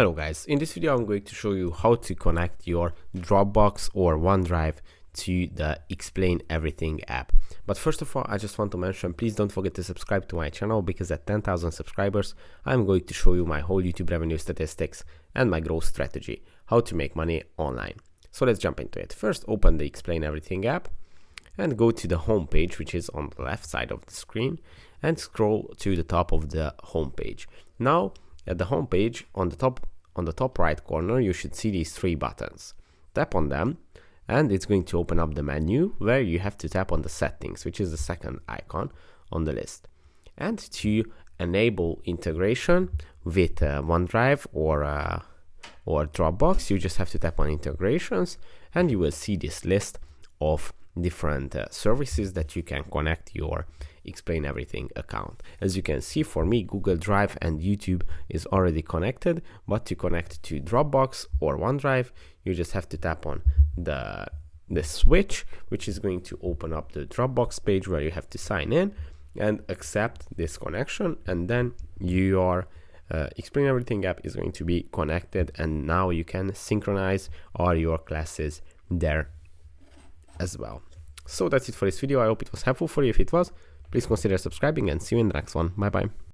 Hello guys, in this video I'm going to show you how to connect your Dropbox or OneDrive to the Explain Everything app. But first of all, I just want to mention, please don't forget to subscribe to my channel, because at 10,000 subscribers I'm going to show you my whole YouTube revenue statistics and my growth strategy, how to make money online. So let's jump into it. First, open the Explain Everything app and go to the home page, which is on the left side of the screen, and scroll to the top of the home page. Now at the home page, on the top right corner, you should see these three buttons. Tap on them and it's going to open up the menu where you have to tap on the settings, which is the second icon on the list. And to enable integration with OneDrive or Dropbox, you just have to tap on integrations and you will see this list of different services that you can connect your Explain Everything account. As you can see, for me, Google Drive and YouTube is already connected, but to connect to Dropbox or OneDrive, you just have to tap on the switch, which is going to open up the Dropbox page where you have to sign in and accept this connection, and then your Explain Everything app is going to be connected, and now you can synchronize all your classes there as well. So that's it for this video. I hope it was helpful for you. If it was, please consider subscribing and see you in the next one. Bye bye.